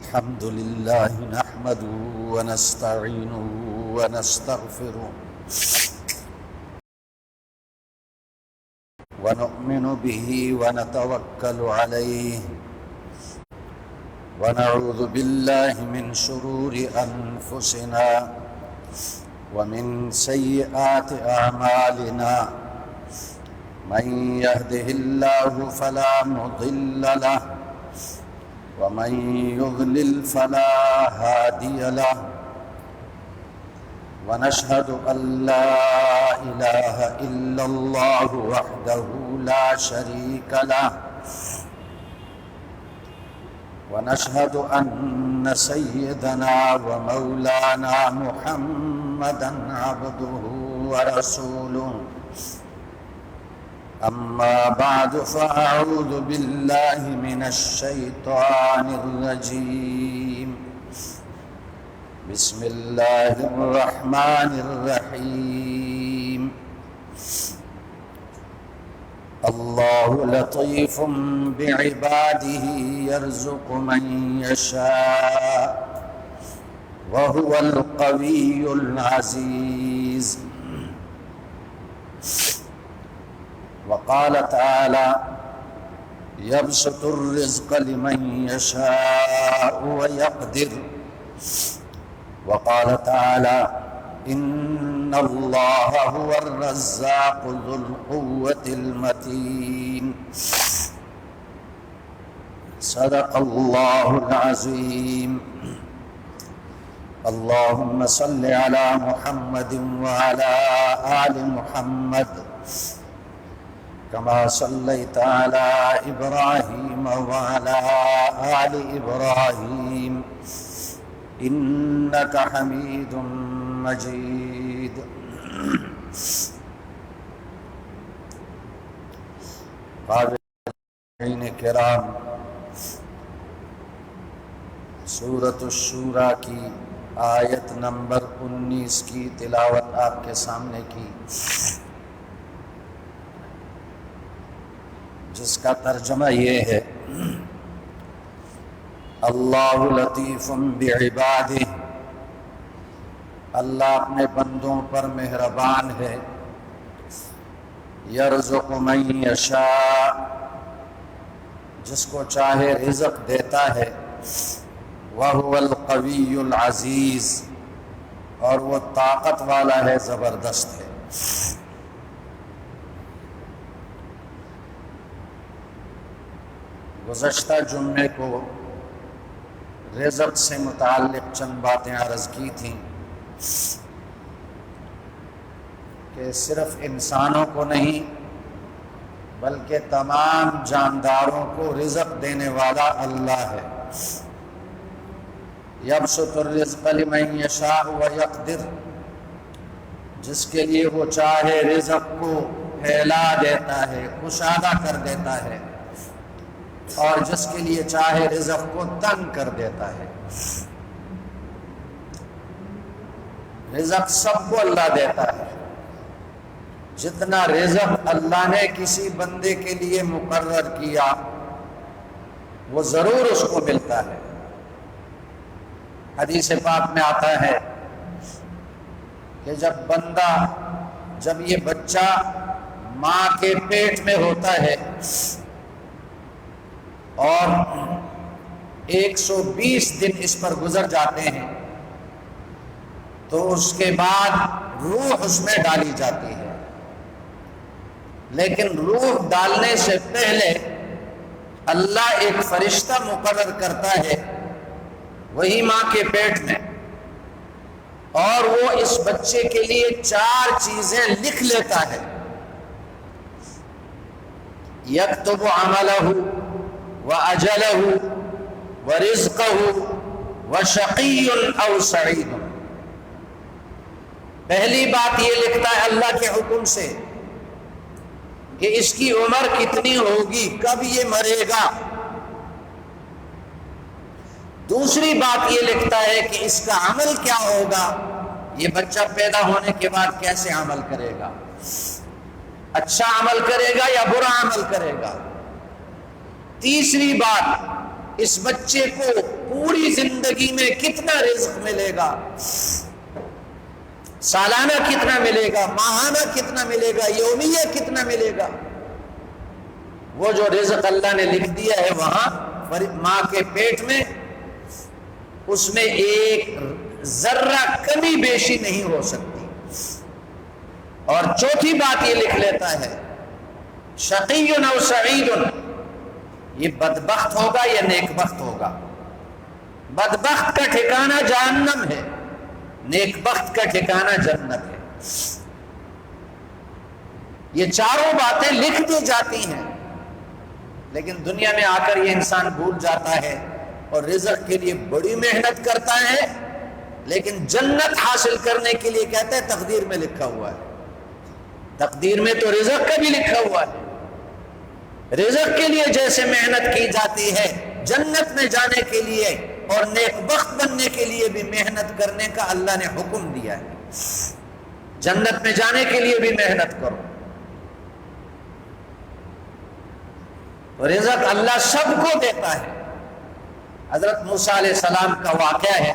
الحمد لله نحمده ونستعينه ونستغفره ونؤمن به ونتوكل عليه ونعوذ بالله من شرور أنفسنا ومن سيئات أعمالنا من يهده الله فلا مضل له ومن يضلل فلا هادي له ونشهد أن لا إله إلا الله وحده لا شريك له ونشهد أن سيدنا ومولانا محمدا عبده ورسوله أما بعد فأعوذ بالله من الشيطان الرجيم بسم الله الرحمن الرحيم الله لطيف بعباده يرزق من يشاء وهو القوي العزيز وقال تعالى يبسط الرزق لمن يشاء ويقدر وقال تعالى إن الله هو الرزاق ذو القوة المتين صدق الله العظيم اللهم صل على محمد وعلى آل محمد كما صليت على إبراهيم وعلى آل إبراهيم إنك حميد مجيد قارئین کرام، سورۃ الشورى کی آیت نمبر 19 کی تلاوت آپ کے سامنے کی، جس کا ترجمہ یہ ہے: اللہ لطیف بعبادہ، اللہ اپنے بندوں پر مہربان ہے، یرزق من یشاء، جس کو چاہے رزق دیتا ہے، وہو القوی العزیز، اور وہ طاقت والا ہے، زبردست ہے۔ گزشتہ جمعے کو رزق سے متعلق چند باتیں عرض کی تھیں کہ صرف انسانوں کو نہیں بلکہ تمام جانداروں کو رزق دینے والا اللہ ہے۔ یبسط الرزق لمن یشاء ویقدر، جس کے لیے وہ چاہے رزق کو پھیلا دیتا ہے، کشادہ کر دیتا ہے، اور جس کے لیے چاہے رزق کو تنگ کر دیتا ہے۔ رزق سب کو اللہ دیتا ہے، جتنا رزق اللہ نے کسی بندے کے لیے مقرر کیا وہ ضرور اس کو ملتا ہے۔ حدیث پاک میں آتا ہے کہ جب یہ بچہ ماں کے پیٹ میں ہوتا ہے اور 120 دن اس پر گزر جاتے ہیں تو اس کے بعد روح اس میں ڈالی جاتی ہے، لیکن روح ڈالنے سے پہلے اللہ ایک فرشتہ مقرر کرتا ہے وہی ماں کے پیٹ میں، اور وہ اس بچے کے لیے 4 چیزیں لکھ لیتا ہے: یکتب عملہ وَأَجَلَهُ وَرِزْقَهُ وَشَقِيٌّ أَوْ سَعِيدٌ۔ پہلی بات یہ لکھتا ہے اللہ کے حکم سے کہ اس کی عمر کتنی ہوگی، کب یہ مرے گا۔ دوسری بات یہ لکھتا ہے کہ اس کا عمل کیا ہوگا، یہ بچہ پیدا ہونے کے بعد کیسے عمل کرے گا، اچھا عمل کرے گا یا برا عمل کرے گا۔ تیسری بات، اس بچے کو پوری زندگی میں کتنا رزق ملے گا، سالانہ کتنا ملے گا، ماہانہ کتنا ملے گا، یومیہ کتنا ملے گا، وہ جو رزق اللہ نے لکھ دیا ہے وہاں ماں کے پیٹ میں، اس میں ایک ذرہ کمی بیشی نہیں ہو سکتی۔ اور چوتھی بات یہ لکھ لیتا ہے شقی او سعید، یہ بدبخت ہوگا یا نیک بخت ہوگا۔ بدبخت کا ٹھکانہ جہنم ہے، نیک بخت کا ٹھکانہ جنت ہے۔ یہ چاروں باتیں لکھ دی جاتی ہیں، لیکن دنیا میں آ کر یہ انسان بھول جاتا ہے اور رزق کے لیے بڑی محنت کرتا ہے، لیکن جنت حاصل کرنے کے لیے کہتا ہے تقدیر میں لکھا ہوا ہے۔ تقدیر میں تو رزق کا بھی لکھا ہوا ہے۔ رزق کے لیے جیسے محنت کی جاتی ہے، جنت میں جانے کے لیے اور نیک بخت بننے کے لیے بھی محنت کرنے کا اللہ نے حکم دیا ہے۔ جنت میں جانے کے لیے بھی محنت کرو۔ رزق اللہ سب کو دیتا ہے۔ حضرت موسیٰ علیہ السلام کا واقعہ ہے،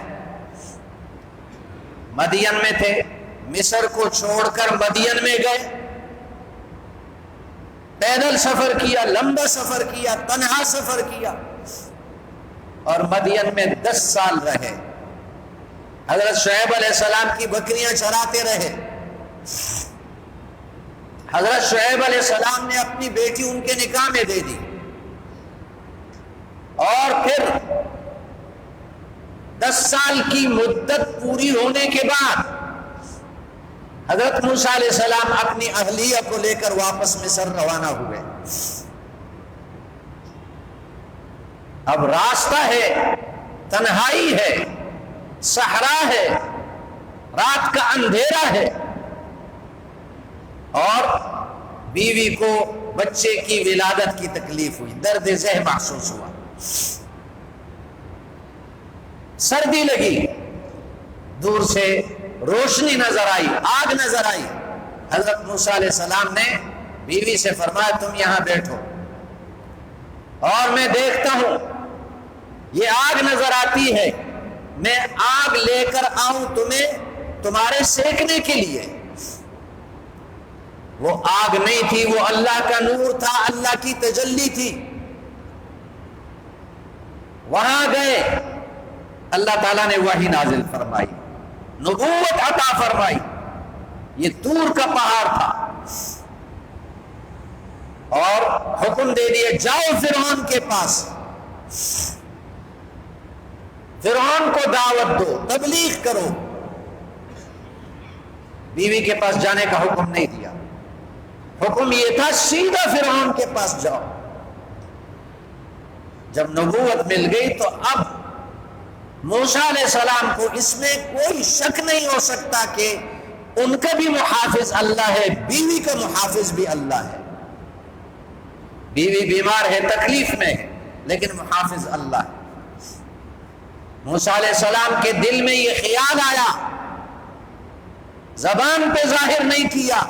مدین میں تھے، مصر کو چھوڑ کر مدین میں گئے، پیدل سفر کیا، لمبا سفر کیا، تنہا سفر کیا، اور مدین میں 10 سال رہے۔ حضرت شعیب علیہ السلام کی بکریاں چراتے رہے۔ حضرت شعیب علیہ السلام نے اپنی بیٹی ان کے نکاح میں دے دی، اور پھر 10 سال کی مدت پوری ہونے کے بعد حضرت موسیٰ علیہ السلام اپنی اہلیہ کو لے کر واپس مصر روانہ ہوئے۔ اب راستہ ہے، تنہائی ہے، صحرا ہے، رات کا اندھیرا ہے، اور بیوی کو بچے کی ولادت کی تکلیف ہوئی، درد ذہ محسوس ہوا، سردی لگی، دور سے روشنی نظر آئی، آگ نظر آئی۔ حضرت موسیٰ علیہ السلام نے بیوی سے فرمایا تم یہاں بیٹھو اور میں دیکھتا ہوں یہ آگ نظر آتی ہے، میں آگ لے کر آؤں تمہیں تمہارے سیکنے کے لیے۔ وہ آگ نہیں تھی، وہ اللہ کا نور تھا، اللہ کی تجلی تھی۔ وہاں گئے، اللہ تعالیٰ نے وحی نازل فرمائی، نبوت عطا فرمائی۔ یہ طور کا پہاڑ تھا، اور حکم دے دیے جاؤ فرعون کے پاس، فرعون کو دعوت دو، تبلیغ کرو۔ بیوی کے پاس جانے کا حکم نہیں دیا، حکم یہ تھا سیدھا فرعون کے پاس جاؤ۔ جب نبوت مل گئی تو اب موسیٰ علیہ السلام کو اس میں کوئی شک نہیں ہو سکتا کہ ان کا بھی محافظ اللہ ہے، بیوی کا محافظ بھی اللہ ہے۔ بیوی بیمار ہے، تکلیف میں ہے، لیکن محافظ اللہ ہے۔ موسیٰ علیہ السلام کے دل میں یہ خیال آیا، زبان پہ ظاہر نہیں کیا،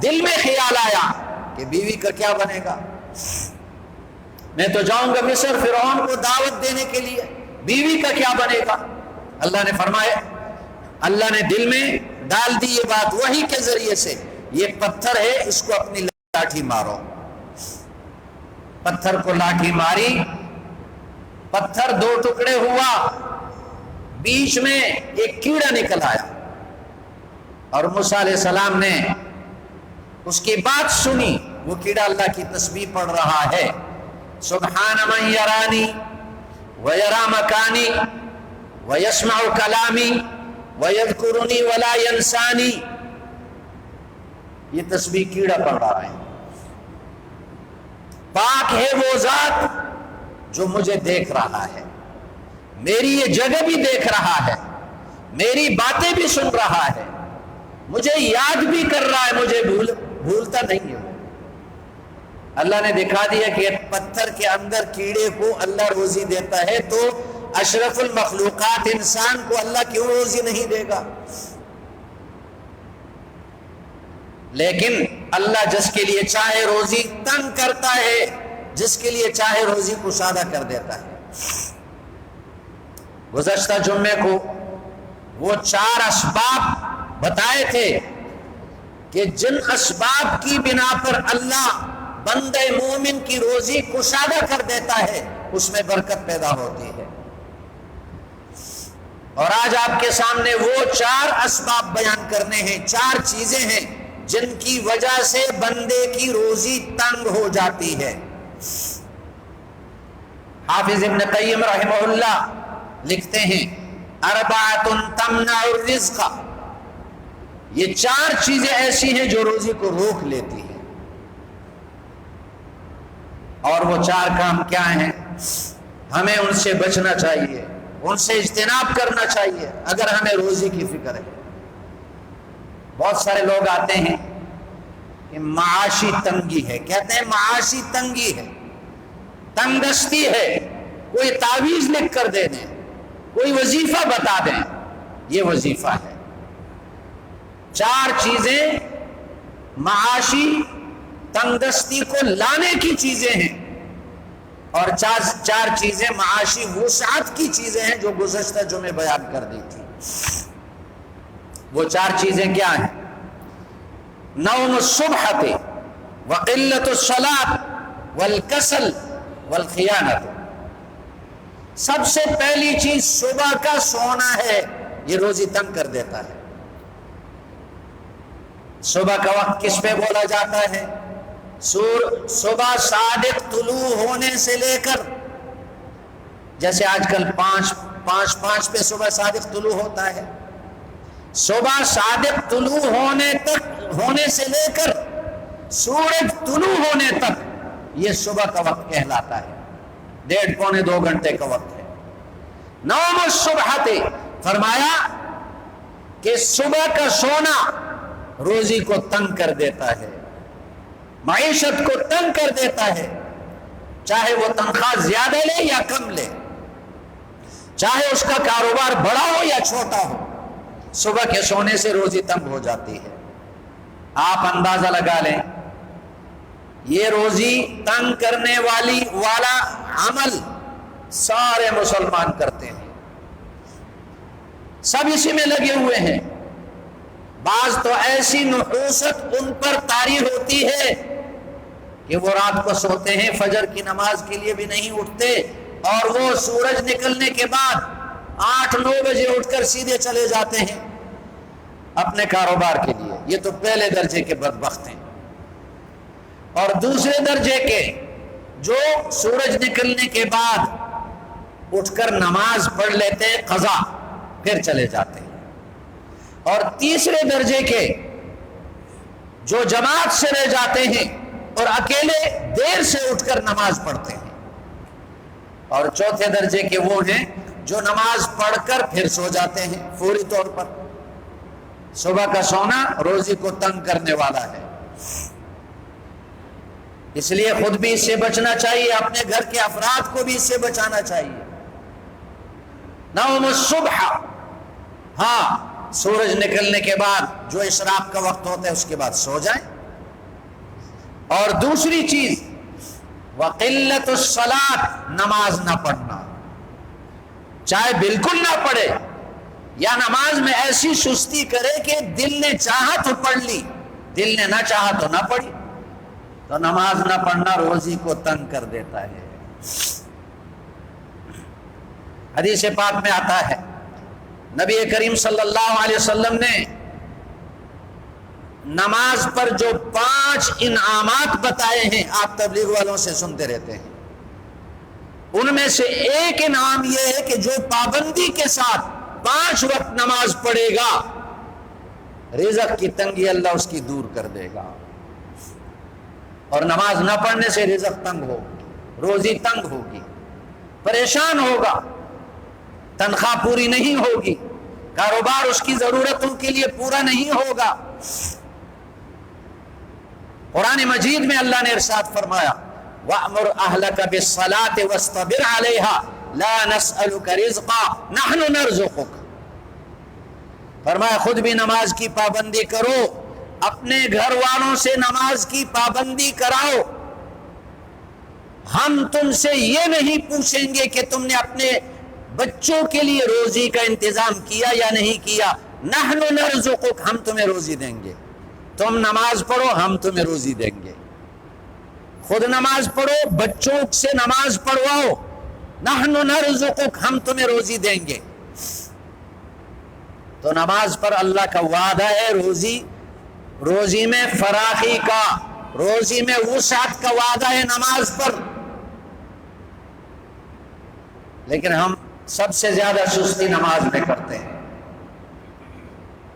دل میں خیال آیا کہ بیوی کا کیا بنے گا۔ میں تو جاؤں گا مصر فرعون کو دعوت دینے کے لیے، بیوی کا کیا بنے گا۔ اللہ نے فرمایا، اللہ نے دل میں ڈال دی یہ بات وحی کے ذریعے سے، یہ پتھر ہے، اس کو اپنی لاٹھی مارو۔ پتھر کو لاٹھی ماری، پتھر 2 ٹکڑے ہوا، بیچ میں ایک کیڑا نکل آیا، اور موسیٰ علیہ السلام نے اس کی بات سنی۔ وہ کیڑا اللہ کی تسبیح پڑھ رہا ہے، سبحان من یرانی ویرا مکانی ویسمع کلامی ویذکرنی ولا ینسانی۔ یہ تسبیح کیڑا پڑھ رہا ہے۔ پاک ہے وہ ذات جو مجھے دیکھ رہا ہے، میری یہ جگہ بھی دیکھ رہا ہے، میری باتیں بھی سن رہا ہے، مجھے یاد بھی کر رہا ہے، مجھے بھولتا نہیں ہے۔ اللہ نے دکھا دیا کہ پتھر کے اندر کیڑے کو اللہ روزی دیتا ہے، تو اشرف المخلوقات انسان کو اللہ کیوں روزی نہیں دے گا؟ لیکن اللہ جس کے لیے چاہے روزی تنگ کرتا ہے، جس کے لیے چاہے روزی کشادہ کر دیتا ہے۔ گزشتہ جمعے کو وہ 4 اسباب بتائے تھے کہ جن اسباب کی بنا پر اللہ بندہ مومن کی روزی کشادہ کر دیتا ہے، اس میں برکت پیدا ہوتی ہے۔ اور آج آپ کے سامنے وہ 4 اسباب بیان کرنے ہیں، 4 چیزیں ہیں جن کی وجہ سے بندے کی روزی تنگ ہو جاتی ہے۔ حافظ ابن قیم رحمہ اللہ لکھتے ہیں اربعۃ تمنع الرزق، یہ 4 چیزیں ایسی ہیں جو روزی کو روک لیتی ہیں۔ اور وہ 4 کام کیا ہیں؟ ہمیں ان سے بچنا چاہیے، ان سے اجتناب کرنا چاہیے اگر ہمیں روزی کی فکر ہے۔ بہت سارے لوگ آتے ہیں کہ معاشی تنگی ہے، کہتے ہیں معاشی تنگی ہے، تنگ دستی ہے، کوئی تعویذ لکھ کر دے دیں، کوئی وظیفہ بتا دیں، یہ وظیفہ ہے۔ 4 چیزیں معاشی تنگ دستی کو لانے کی چیزیں ہیں، اور 4 چیزیں معاشی وسعت کی چیزیں ہیں جو گزشتہ جمعے بیان کر دی تھی۔ وہ 4 چیزیں کیا ہیں؟ نوم الصبحۃ وقلۃ الصلاۃ والکسل والخیانۃ۔ سب سے پہلی چیز صبح کا سونا ہے، یہ روزی تنگ کر دیتا ہے۔ صبح کا وقت کس پہ بولا جاتا ہے؟ صبح صادق طلوع ہونے سے لے کر، جیسے آج کل 5 پہ صبح صادق طلوع ہوتا ہے، صبح صادق طلوع ہونے سے لے کر سورج طلوع ہونے تک یہ صبح کا وقت کہلاتا ہے، 1.5 پونے 2 گھنٹے کا وقت ہے۔ نوم الصبحۃ، فرمایا کہ صبح کا سونا روزی کو تنگ کر دیتا ہے، معیشت کو تنگ کر دیتا ہے، چاہے وہ تنخواہ زیادہ لے یا کم لے، چاہے اس کا کاروبار بڑا ہو یا چھوٹا ہو، صبح کے سونے سے روزی تنگ ہو جاتی ہے۔ آپ اندازہ لگا لیں، یہ روزی تنگ کرنے والا عمل سارے مسلمان کرتے ہیں، سب اسی میں لگے ہوئے ہیں۔ بعض تو ایسی نحوست ان پر طاری ہوتی ہے کہ وہ رات کو سوتے ہیں، فجر کی نماز کے لیے بھی نہیں اٹھتے، اور وہ سورج نکلنے کے بعد 8-9 بجے اٹھ کر سیدھے چلے جاتے ہیں اپنے کاروبار کے لیے۔ یہ تو پہلے درجے کے بدبخت ہیں۔ اور دوسرے درجے کے جو سورج نکلنے کے بعد اٹھ کر نماز پڑھ لیتے ہیں قضا، پھر چلے جاتے ہیں۔ اور تیسرے درجے کے جو جماعت سے رہ جاتے ہیں اور اکیلے دیر سے اٹھ کر نماز پڑھتے ہیں۔ اور چوتھے درجے کے وہ ہیں جو نماز پڑھ کر پھر سو جاتے ہیں فوری طور پر۔ صبح کا سونا روزی کو تنگ کرنے والا ہے، اس لیے خود بھی اس سے بچنا چاہیے، اپنے گھر کے افراد کو بھی اس سے بچانا چاہیے۔ نوم الصبح، ہاں سورج نکلنے کے بعد جو اشراق کا وقت ہوتا ہے اس کے بعد سو جائیں۔ اور دوسری چیز وقلۃ الصلاۃ، نماز نہ پڑھنا، چاہے بالکل نہ پڑھے یا نماز میں ایسی سستی کرے کہ دل نے چاہا تو پڑھ لی، دل نے نہ چاہا تو نہ پڑھی۔ تو نماز نہ پڑھنا روزی کو تنگ کر دیتا ہے۔ حدیث پاک میں آتا ہے نبی کریم صلی اللہ علیہ وسلم نے نماز پر جو 5 انعامات بتائے ہیں، آپ تبلیغ والوں سے سنتے رہتے ہیں، ان میں سے ایک انعام یہ ہے کہ جو پابندی کے ساتھ 5 وقت نماز پڑھے گا، رزق کی تنگی اللہ اس کی دور کر دے گا۔ اور نماز نہ پڑھنے سے رزق تنگ ہوگی، روزی تنگ ہوگی، پریشان ہوگا، تنخواہ پوری نہیں ہوگی، کاروبار اس کی ضرورتوں کے لیے پورا نہیں ہوگا۔ قرآن مجید میں اللہ نے ارشاد فرمایا وَأْمُرْ أَهْلَكَ بِالصَّلَاةِ وَاسْتَبِرْ عَلَيْهَا لَا نَسْأَلُكَ رِزْقًا نَحْنُ نَرْزُقُكَ۔ فرمایا خود بھی نماز کی پابندی کرو، اپنے گھر والوں سے نماز کی پابندی کراؤ، ہم تم سے یہ نہیں پوچھیں گے کہ تم نے اپنے بچوں کے لیے روزی کا انتظام کیا یا نہیں کیا؟ نحن نرزقک، ہم تمہیں روزی دیں گے، تم نماز پڑھو ہم تمہیں روزی دیں گے، خود نماز پڑھو بچوں سے نماز پڑھواؤ، نحن نرزقک، ہم تمہیں روزی دیں گے۔ تو نماز پر اللہ کا وعدہ ہے روزی میں فراخی کا، روزی میں وسعت کا وعدہ ہے نماز پر۔ لیکن ہم سب سے زیادہ سستی نماز میں کرتے ہیں،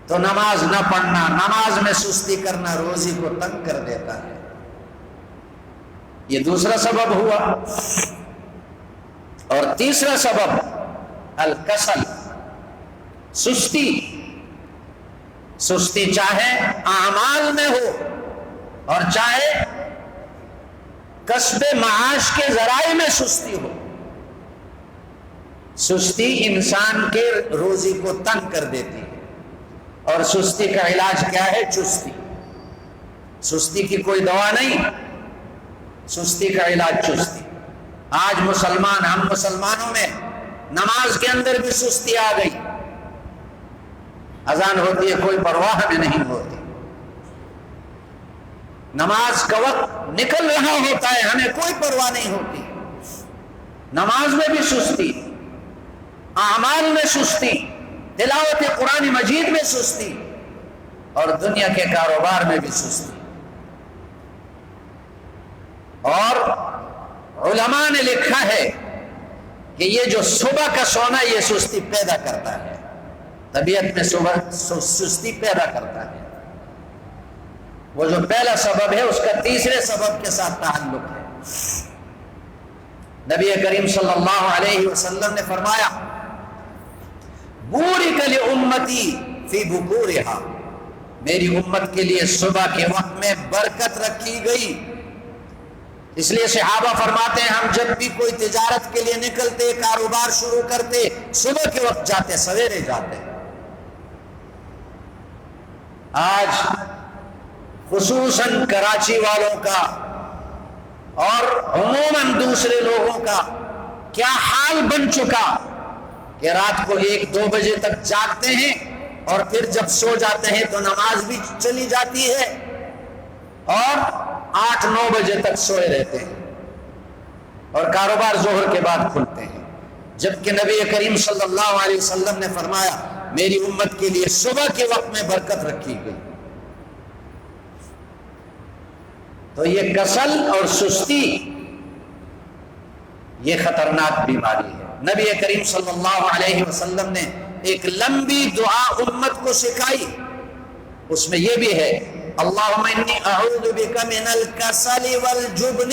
تو نماز نہ پڑھنا، نماز میں سستی کرنا روزی کو تنگ کر دیتا ہے۔ یہ دوسرا سبب ہوا۔ اور تیسرا سبب الکسل، سستی چاہے اعمال میں ہو اور چاہے کسب معاش کے ذرائع میں سستی ہو، سستی انسان کے روزی کو تنگ کر دیتی ہے۔ اور سستی کا علاج کیا ہے؟ چستی۔ سستی کی کوئی دوا نہیں، سستی کا علاج چستی۔ آج ہم مسلمانوں میں نماز کے اندر بھی سستی آ گئی، اذان ہوتی ہے کوئی پرواہ ہمیں نہیں ہوتی، نماز کا وقت نکل رہا ہوتا ہے ہمیں کوئی پرواہ نہیں ہوتی، نماز میں بھی سستی، اعمال میں سستی، تلاوت قرآن مجید میں سستی، اور دنیا کے کاروبار میں بھی سستی۔ اور علماء نے لکھا ہے کہ یہ جو صبح کا سونا یہ سستی پیدا کرتا ہے، طبیعت میں صبح سستی پیدا کرتا ہے۔ وہ جو پہلا سبب ہے اس کا تیسرے سبب کے ساتھ تعلق ہے۔ نبی کریم صلی اللہ علیہ وسلم نے فرمایا بورک لامتی فی بکورہا، میری امت کے لیے صبح کے وقت میں برکت رکھی گئی۔ اس لیے صحابہ فرماتے ہیں ہم جب بھی کوئی تجارت کے لیے نکلتے، کاروبار شروع کرتے، صبح کے وقت جاتے، سویرے جاتے۔ آج خصوصاً کراچی والوں کا اور عموماً دوسرے لوگوں کا کیا حال بن چکا کہ رات کو 1-2 بجے تک جاگتے ہیں اور پھر جب سو جاتے ہیں تو نماز بھی چلی جاتی ہے اور 8-9 بجے تک سوئے رہتے ہیں، اور کاروبار ظہر کے بعد کھلتے ہیں، جبکہ نبی کریم صلی اللہ علیہ وسلم نے فرمایا میری امت کے لیے صبح کے وقت میں برکت رکھی گئی۔ تو یہ کسل اور سستی یہ خطرناک بیماری ہے۔ نبی کریم صلی اللہ علیہ وسلم نے ایک لمبی دعا امت کو سکھائی، اس میں یہ بھی ہے اللہم انی اعوذ بک من الکسل والجبن۔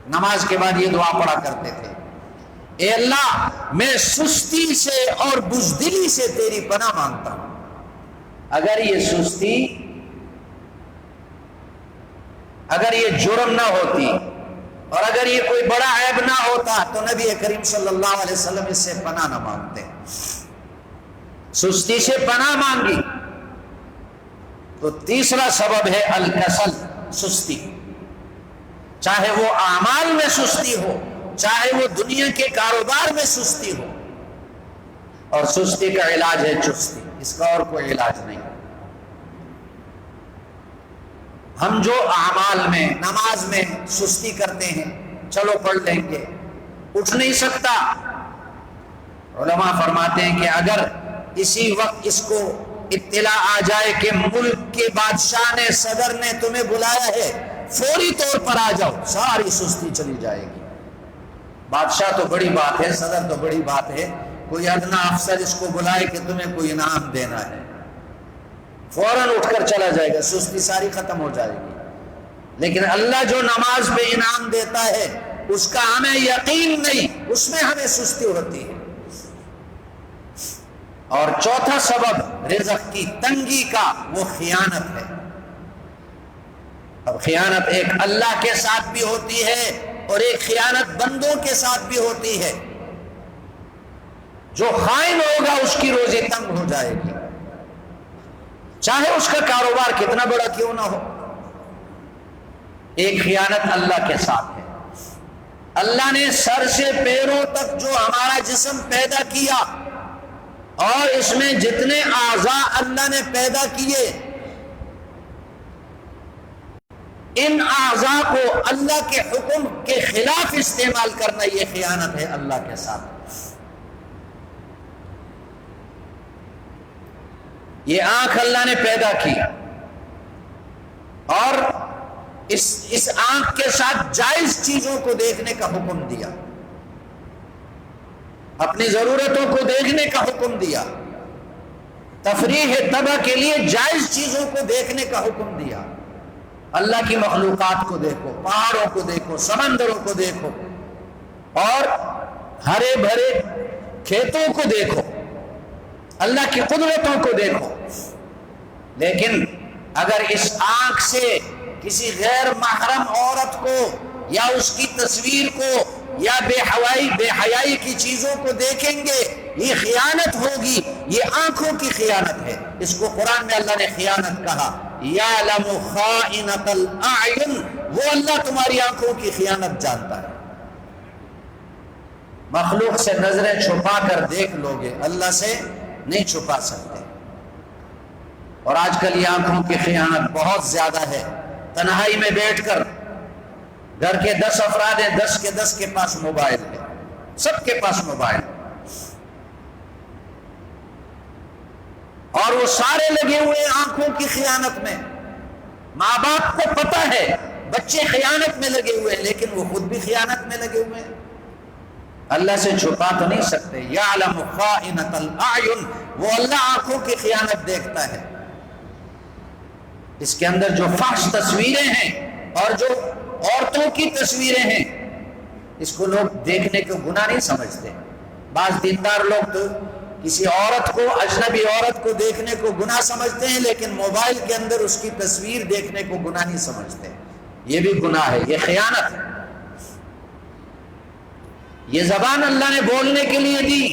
نماز کے بعد یہ دعا پڑھا کرتے تھے، اے اللہ میں سستی سے اور بزدلی سے تیری پناہ مانگتا ہوں۔ اگر یہ سستی، اگر یہ جرم نہ ہوتی اور اگر یہ کوئی بڑا عیب نہ ہوتا تو نبی کریم صلی اللہ علیہ وسلم اس سے پناہ نہ مانگتے۔ سستی سے پناہ مانگی۔ تو تیسرا سبب ہے الکسل، سستی، چاہے وہ اعمال میں سستی ہو، چاہے وہ دنیا کے کاروبار میں سستی ہو، اور سستی کا علاج ہے چستی، اس کا اور کوئی علاج نہیں۔ ہم جو اعمال میں، نماز میں سستی کرتے ہیں، چلو پڑھ لیں گے، اٹھ نہیں سکتا، علماء فرماتے ہیں کہ اگر اسی وقت اس کو اطلاع آ جائے کہ ملک کے بادشاہ نے، صدر نے تمہیں بلایا ہے، فوری طور پر آ جاؤ، ساری سستی چلی جائے گی۔ بادشاہ تو بڑی بات ہے، صدر تو بڑی بات ہے، کوئی ادنا افسر اس کو بلائے کہ تمہیں کوئی انعام دینا ہے، فوراً اٹھ کر چلا جائے گا، سستی ساری ختم ہو جائے گی۔ لیکن اللہ جو نماز پہ انعام دیتا ہے اس کا ہمیں یقین نہیں، اس میں ہمیں سستی ہوتی ہے۔ اور چوتھا سبب رزق کی تنگی کا، وہ خیانت ہے۔ اب خیانت ایک اللہ کے ساتھ بھی ہوتی ہے اور ایک خیانت بندوں کے ساتھ بھی ہوتی ہے۔ جو خائن ہوگا اس کی روزی تنگ ہو جائے گی، چاہے اس کا کاروبار کتنا بڑا کیوں نہ ہو۔ ایک خیانت اللہ کے ساتھ ہے، اللہ نے سر سے پیروں تک جو ہمارا جسم پیدا کیا اور اس میں جتنے اعضاء اللہ نے پیدا کیے، ان اعضاء کو اللہ کے حکم کے خلاف استعمال کرنا یہ خیانت ہے اللہ کے ساتھ۔ یہ آنکھ اللہ نے پیدا کی اور اس آنکھ کے ساتھ جائز چیزوں کو دیکھنے کا حکم دیا، اپنی ضرورتوں کو دیکھنے کا حکم دیا، تفریح طبع کے لیے جائز چیزوں کو دیکھنے کا حکم دیا۔ اللہ کی مخلوقات کو دیکھو، پہاڑوں کو دیکھو، سمندروں کو دیکھو اور ہرے بھرے کھیتوں کو دیکھو، اللہ کی قدرتوں کو دیکھو۔ لیکن اگر اس آنکھ سے کسی غیر محرم عورت کو یا اس کی تصویر کو یا بے حیائی کی چیزوں کو دیکھیں گے، یہ خیانت ہوگی، یہ آنکھوں کی خیانت ہے۔ اس کو قرآن میں اللہ نے خیانت کہا، یعلم خائنۃ الاعین، وہ اللہ تمہاری آنکھوں کی خیانت جانتا ہے۔ مخلوق سے نظریں چھپا کر دیکھ لو گے، اللہ سے نہیں چھپا سکتے۔ اور آج کل یہ آنکھوں کی خیانت بہت زیادہ ہے۔ تنہائی میں بیٹھ کر گھر کے 10 افراد ہیں، 10 کے 10 کے پاس موبائل ہے، سب کے پاس موبائل، اور وہ سارے لگے ہوئے آنکھوں کی خیانت میں۔ ماں باپ کو پتہ ہے بچے خیانت میں لگے ہوئے ہیں، لیکن وہ خود بھی خیانت میں لگے ہوئے ہیں۔ اللہ سے چھپا تو نہیں سکتے۔ یعلم خائنۃ الاعین، وہ اللہ آنکھوں کی خیانت دیکھتا ہے۔ اس کے اندر جو فحش تصویریں ہیں اور جو عورتوں کی تصویریں ہیں، اس کو لوگ دیکھنے کو گناہ نہیں سمجھتے۔ بعض دیندار لوگ تو کسی عورت کو، اجنبی عورت کو دیکھنے کو گناہ سمجھتے ہیں، لیکن موبائل کے اندر اس کی تصویر دیکھنے کو گناہ نہیں سمجھتے۔ یہ بھی گناہ ہے، یہ خیانت ہے۔ یہ زبان اللہ نے بولنے کے لیے دی،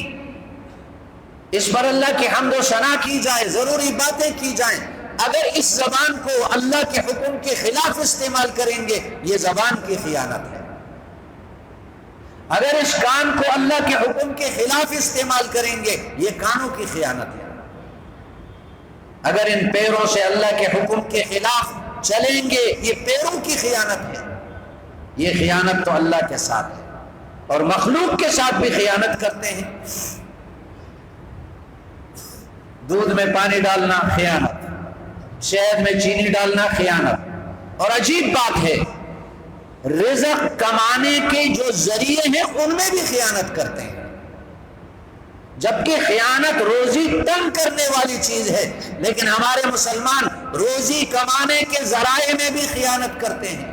اس پر اللہ کی حمد و ثنا کی جائے، ضروری باتیں کی جائیں۔ اگر اس زبان کو اللہ کے حکم کے خلاف استعمال کریں گے، یہ زبان کی خیانت ہے۔ اگر اس کان کو اللہ کے حکم کے خلاف استعمال کریں گے، یہ کانوں کی خیانت ہے۔ اگر ان پیروں سے اللہ کے حکم کے خلاف چلیں گے، یہ پیروں کی خیانت ہے۔ یہ خیانت تو اللہ کے ساتھ ہے، اور مخلوق کے ساتھ بھی خیانت کرتے ہیں۔ دودھ میں پانی ڈالنا خیانت، شہد میں چینی ڈالنا خیانت۔ اور عجیب بات ہے، رزق کمانے کے جو ذریعے ہیں ان میں بھی خیانت کرتے ہیں، جبکہ خیانت روزی تنگ کرنے والی چیز ہے، لیکن ہمارے مسلمان روزی کمانے کے ذرائع میں بھی خیانت کرتے ہیں۔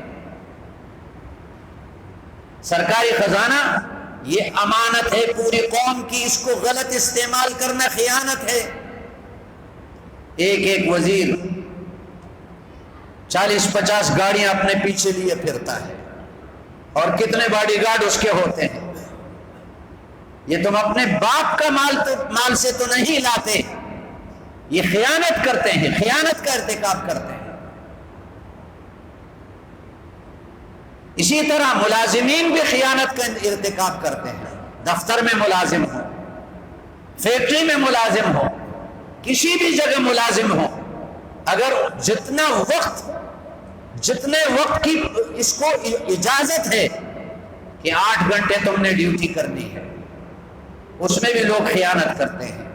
سرکاری خزانہ یہ امانت ہے پوری قوم کی، اس کو غلط استعمال کرنا خیانت ہے۔ ایک وزیر 40-50 گاڑیاں اپنے پیچھے لیے پھرتا ہے، اور کتنے باڈی گارڈ اس کے ہوتے ہیں۔ یہ تم اپنے باپ کا مال سے تو نہیں لاتے، یہ خیانت کرتے ہیں، خیانت کا ارتکاب کرتے ہیں۔ اسی طرح ملازمین بھی خیانت کا ارتکاب کرتے ہیں۔ دفتر میں ملازم ہو، فیکٹری میں ملازم ہو، کسی بھی جگہ ملازم ہو، اگر جتنے وقت کی اس کو اجازت ہے کہ 8 گھنٹے تم نے ڈیوٹی کرنی ہے، اس میں بھی لوگ خیانت کرتے ہیں،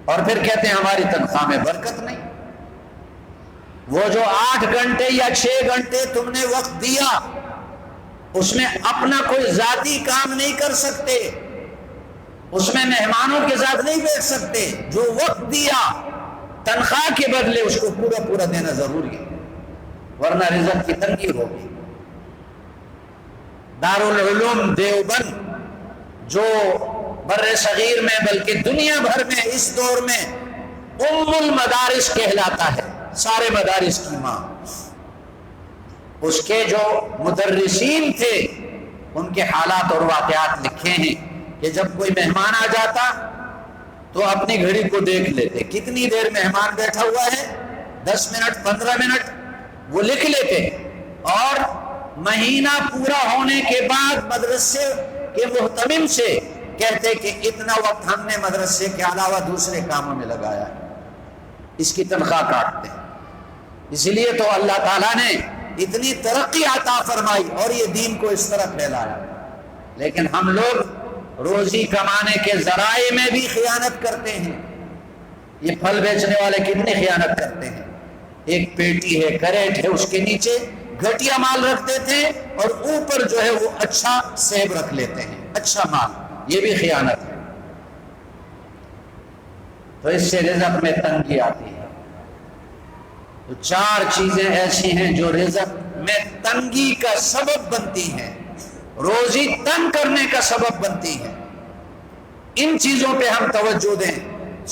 اور پھر کہتے ہیں ہماری تنخواہ میں برکت نہیں۔ وہ جو 8 گھنٹے یا 6 گھنٹے تم نے وقت دیا، اس میں اپنا کوئی ذاتی کام نہیں کر سکتے، اس میں مہمانوں کے ساتھ نہیں بیٹھ سکتے۔ جو وقت دیا تنخواہ کے بدلے اس کو پورا دینا ضروری ہے، ورنہ رزق کی تنگی ہوگی۔ دارالعلوم دیوبند جو بر صغیر میں بلکہ دنیا بھر میں اس دور میں ام المدارس کہلاتا ہے، سارے مدارس کی ماں، اس کے جو مدرسین تھے ان کے حالات اور واقعات لکھے ہیں کہ جب کوئی مہمان آ جاتا تو اپنی گھڑی کو دیکھ لیتے، کتنی دیر مہمان بیٹھا ہوا ہے، 10 منٹ 15 منٹ، وہ لکھ لیتے، اور مہینہ پورا ہونے کے بعد مدرسے کے محتمم سے کہتے کہ اتنا وقت ہم نے مدرسے کے علاوہ دوسرے کاموں میں لگایا ہے، اس کی تنخواہ کاٹتے ہیں۔ اس لیے تو اللہ تعالیٰ نے اتنی ترقی عطا فرمائی اور یہ دین کو اس طرح پھیلایا، لیکن ہم لوگ روزی کمانے کے ذرائع میں بھی خیانت کرتے ہیں۔ یہ پھل بیچنے والے کتنی خیانت کرتے ہیں، ایک پیٹی ہے، کریٹ ہے، اس کے نیچے گھٹیا مال رکھ دیتے ہیں اور اوپر جو ہے وہ اچھا سیب رکھ لیتے ہیں، اچھا مال، یہ بھی خیانت ہے۔ تو اس سے رزق میں تنگی آتی ہے۔ تو 4 چیزیں ایسی ہیں جو رزق میں تنگی کا سبب بنتی ہیں، روزی تنگ کرنے کا سبب بنتی ہے۔ ان چیزوں پہ ہم توجہ دیں۔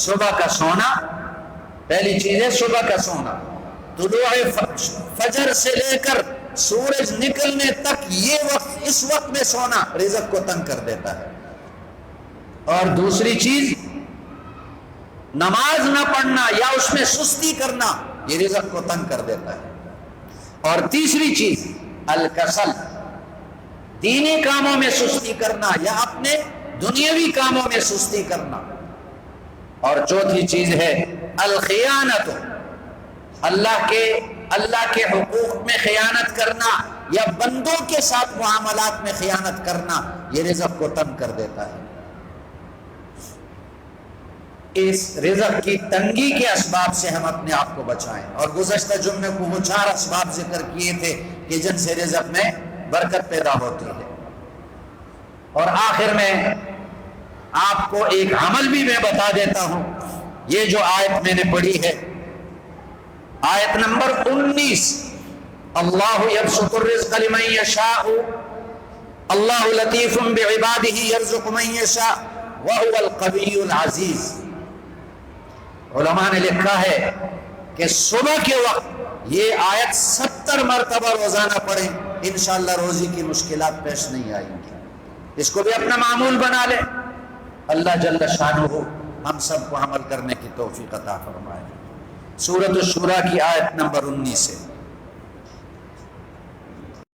صبح کا سونا، پہلی چیز ہے صبح کا سونا، طلوع فجر سے لے کر سورج نکلنے تک یہ وقت، اس وقت میں سونا رزق کو تنگ کر دیتا ہے۔ اور دوسری چیز نماز نہ پڑھنا یا اس میں سستی کرنا، یہ رزق کو تنگ کر دیتا ہے۔ اور تیسری چیز الکسل، دینی کاموں میں سستی کرنا یا اپنے دنیاوی کاموں میں سستی کرنا۔ اور چوتھی چیز ہے الخیانت، اللہ کے حقوق میں خیانت کرنا یا بندوں کے ساتھ معاملات میں خیانت کرنا، یہ رزق کو تنگ کر دیتا ہے۔ اس رزق کی تنگی کے اسباب سے ہم اپنے آپ کو بچائیں، اور گزشتہ جمعے کو وہ 4 اسباب ذکر کیے تھے کہ جن سے رزق میں برکت پیدا ہوتی ہے۔ اور آخر میں آپ کو ایک عمل بھی میں بتا دیتا ہوں۔ یہ جو آیت میں نے پڑھی ہے، آیت نمبر 19، اللہ یبسط الرزق لمن یشاء اللہ لطیف بعبادہ یرزق من یشاء وہو القوی العزیز۔ علماء نے لکھا ہے کہ صبح کے وقت یہ آیت 70 مرتبہ روزانہ پڑھیں، انشاءاللہ روزی کی مشکلات پیش نہیں آئیں گی۔ اس کو بھی اپنا معمول بنا لیں۔ اللہ جل شانہ ہم سب کو عمل کرنے کی توفیق عطا فرمائے۔ سورۃ الشورى کی آیت نمبر 19 ہے۔